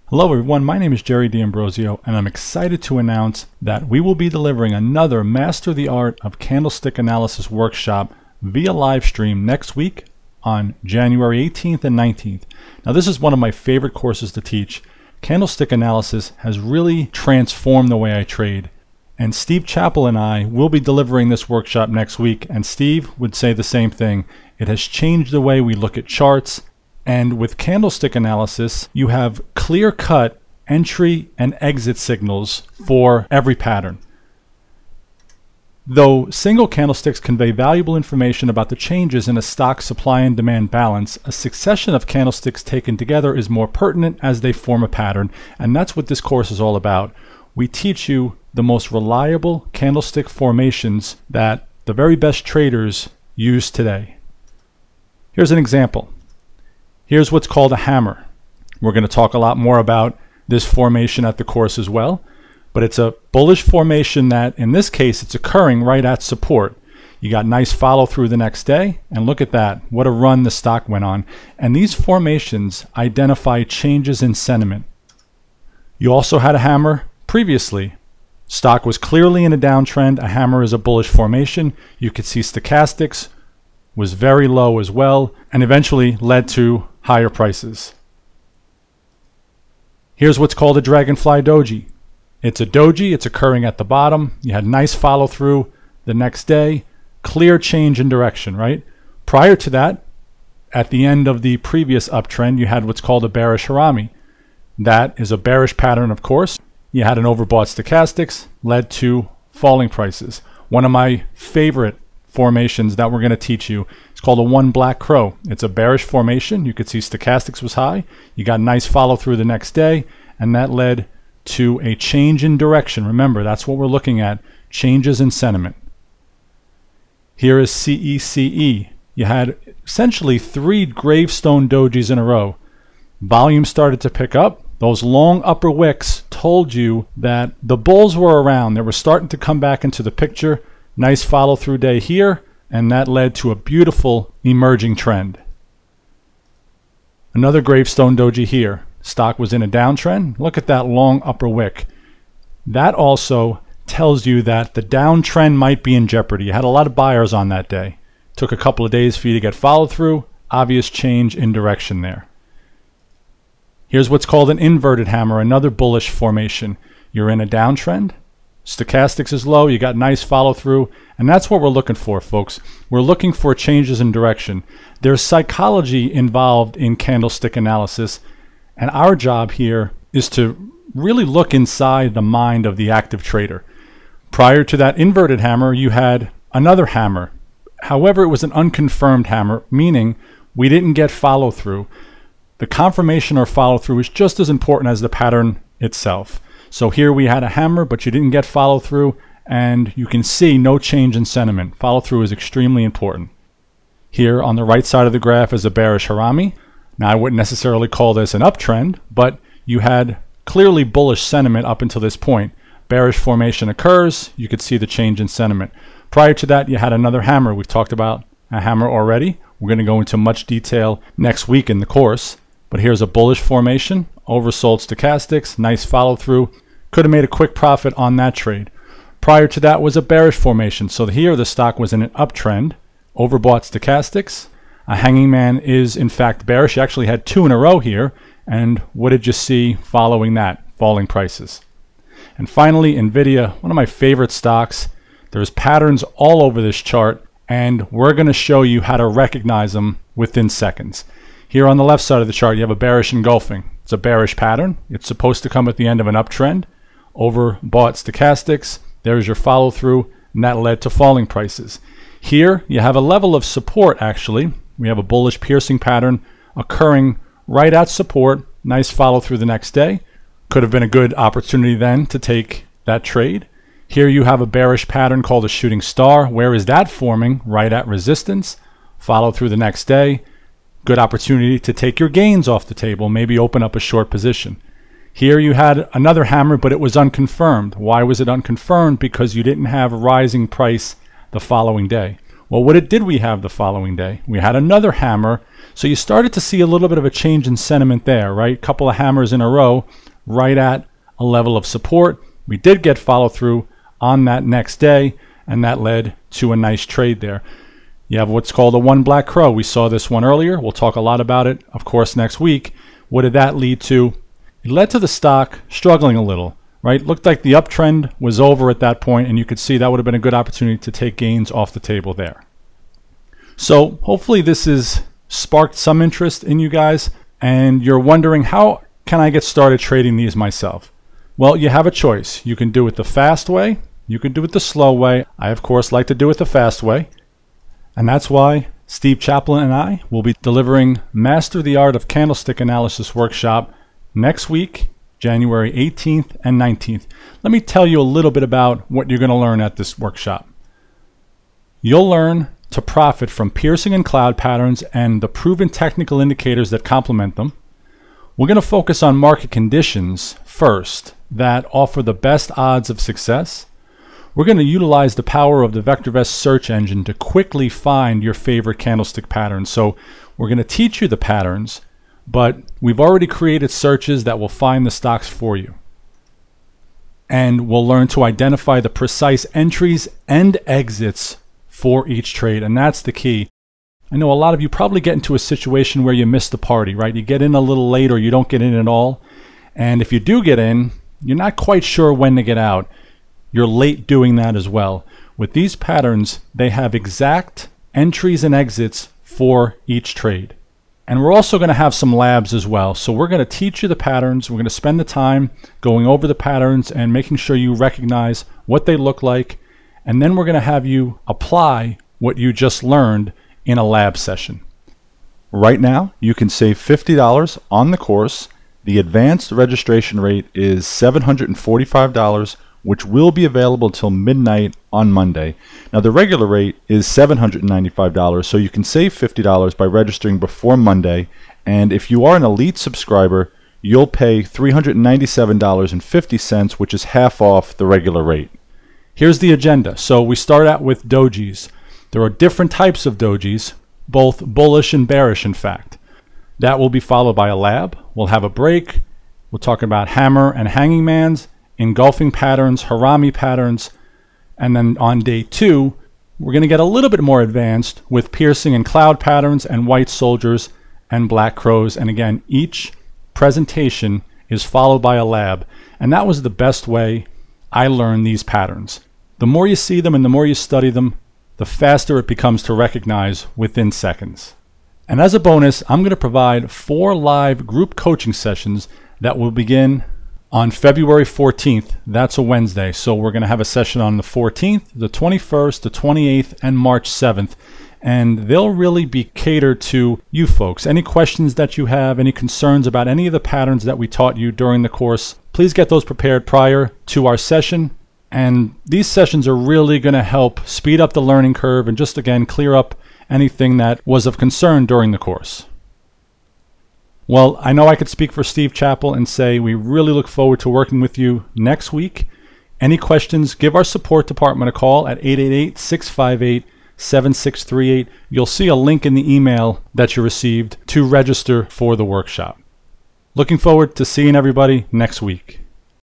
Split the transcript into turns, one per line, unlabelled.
Hello everyone, my name is Jerry D'Ambrosio and I'm excited to announce that we will be delivering another Master the Art of Candlestick Analysis workshop via live stream next week on January 18th and 19th. Now this is one of my favorite courses to teach. Candlestick analysis has really transformed the way I trade. And Steve Chappell and I will be delivering this workshop next week, and Steve would say the same thing. It has changed the way we look at charts. And with candlestick analysis, you have clear-cut entry and exit signals for every pattern. Though single candlesticks convey valuable information about the changes in a stock supply and demand balance, a succession of candlesticks taken together is more pertinent as they form a pattern, and that's what this course is all about. We teach you the most reliable candlestick formations that the very best traders use today. Here's an example. Here's what's called a hammer. We're going to talk a lot more about this formation at the course as well, but it's a bullish formation that in this case it's occurring right at support. You got nice follow through the next day, and look at that, what a run the stock went on. And these formations identify changes in sentiment. You also had a hammer previously. Stock was clearly in a downtrend. A hammer is a bullish formation. You could see stochastics was very low as well, and eventually led to higher prices. Here's what's called a dragonfly doji. It's a doji, it's occurring at the bottom. You had nice follow through the next day, clear change in direction, right? Prior to that, at the end of the previous uptrend, you had what's called a bearish harami. That is a bearish pattern, of course. You had an overbought stochastics, led to falling prices. One of my favorite formations that we're going to teach you. It's called a one black crow. It's a bearish formation. You could see stochastics was high. You got nice follow through the next day, and that led to a change in direction. Remember, that's what we're looking at, changes in sentiment. Here is CECE. You had essentially 3 gravestone dojis in a row. Volume started to pick up. Those long upper wicks told you that the bulls were around. They were starting to come back into the picture. Nice follow through day here, and that led to a beautiful emerging trend. Another gravestone doji here. Stock was in a downtrend. Look at that long upper wick. That also tells you that the downtrend might be in jeopardy. You had a lot of buyers on that day. Took a couple of days for you to get follow through. Obvious change in direction there. Here's what's called an inverted hammer, another bullish formation. You're in a downtrend. Stochastics is low, you got nice follow through, and that's what we're looking for, folks. We're looking for changes in direction. There's psychology involved in candlestick analysis, and our job here is to really look inside the mind of the active trader. Prior to that inverted hammer, you had another hammer. However, it was an unconfirmed hammer, meaning we didn't get follow through. The confirmation or follow through is just as important as the pattern itself. So here we had a hammer, but you didn't get follow through, and you can see no change in sentiment. Follow through is extremely important. Here on the right side of the graph is a bearish harami. Now I wouldn't necessarily call this an uptrend, but you had clearly bullish sentiment up until this point. Bearish formation occurs, you could see the change in sentiment. Prior to that, you had another hammer. We've talked about a hammer already. We're going to go into much detail next week in the course, but here's a bullish formation, oversold stochastics, nice follow through. Could have made a quick profit on that trade. Prior to that was a bearish formation. So here the stock was in an uptrend, overbought stochastics. A hanging man is in fact bearish. You actually had 2 in a row here. And what did you see following that? Falling prices. And finally, NVIDIA, one of my favorite stocks. There's patterns all over this chart, and we're going to show you how to recognize them within seconds. Here on the left side of the chart, you have a bearish engulfing. It's a bearish pattern. It's supposed to come at the end of an uptrend. Overbought stochastics, there's your follow through, and that led to falling prices. Here you have a level of support actually. We have a bullish piercing pattern occurring right at support, nice follow through the next day. Could have been a good opportunity then to take that trade. Here you have a bearish pattern called a shooting star. Where is that forming? Right at resistance. Follow through the next day. Good opportunity to take your gains off the table, maybe open up a short position. Here you had another hammer, but it was unconfirmed. Why was it unconfirmed? Because you didn't have a rising price the following day. Well, what did we have the following day? We had another hammer. So you started to see a little bit of a change in sentiment there, right? A couple of hammers in a row, right at a level of support. We did get follow through on that next day, and that led to a nice trade there. You have what's called a one black crow. We saw this one earlier. We'll talk a lot about it, of course, next week. What did that lead to? It led to the stock struggling a little, right? Looked like the uptrend was over at that point, and you could see that would have been a good opportunity to take gains off the table there. So hopefully this has sparked some interest in you guys, and you're wondering, how can I get started trading these myself? Well, you have a choice. You can do it the fast way. You can do it the slow way. I, of course, like to do it the fast way. And that's why Steve Chaplin and I will be delivering Master the Art of Candlestick Analysis workshop next week, January 18th and 19th. Let me tell you a little bit about what you're going to learn at this workshop. You'll learn to profit from piercing and cloud patterns and the proven technical indicators that complement them. We're going to focus on market conditions first that offer the best odds of success. We're going to utilize the power of the VectorVest search engine to quickly find your favorite candlestick patterns. So we're going to teach you the patterns, but we've already created searches that will find the stocks for you. And we'll learn to identify the precise entries and exits for each trade, and that's the key. I know a lot of you probably get into a situation where you miss the party, right? You get in a little late or you don't get in at all. And if you do get in, you're not quite sure when to get out. You're late doing that as well. With these patterns, they have exact entries and exits for each trade. And we're also going to have some labs as well. So we're going to teach you the patterns. We're going to spend the time going over the patterns and making sure you recognize what they look like. And then we're going to have you apply what you just learned in a lab session. Right now, you can save $50 on the course. The advanced registration rate is $745, which will be available till midnight on Monday. Now, the regular rate is $795, so you can save $50 by registering before Monday. And if you are an elite subscriber, you'll pay $397.50, which is half off the regular rate. Here's the agenda. So we start out with dojis. There are different types of dojis, both bullish and bearish, in fact. That will be followed by a lab. We'll have a break. We'll talk about hammer and hanging mans, engulfing patterns, harami patterns, and then on day 2, we're going to get a little bit more advanced with piercing and cloud patterns and white soldiers and black crows. And again, each presentation is followed by a lab. And that was the best way I learned these patterns. The more you see them and the more you study them, the faster it becomes to recognize within seconds. And as a bonus, I'm going to provide 4 live group coaching sessions that will begin on February 14th. That's a Wednesday. So we're going to have a session on the 14th, the 21st, the 28th, and March 7th. And they'll really be catered to you folks. Any questions that you have, any concerns about any of the patterns that we taught you during the course, please get those prepared prior to our session. And these sessions are really going to help speed up the learning curve and just, again, clear up anything that was of concern during the course. Well, I know I could speak for Steve Chappell and say we really look forward to working with you next week. Any questions, give our support department a call at 888-658-7638. You'll see a link in the email that you received to register for the workshop. Looking forward to seeing everybody next week.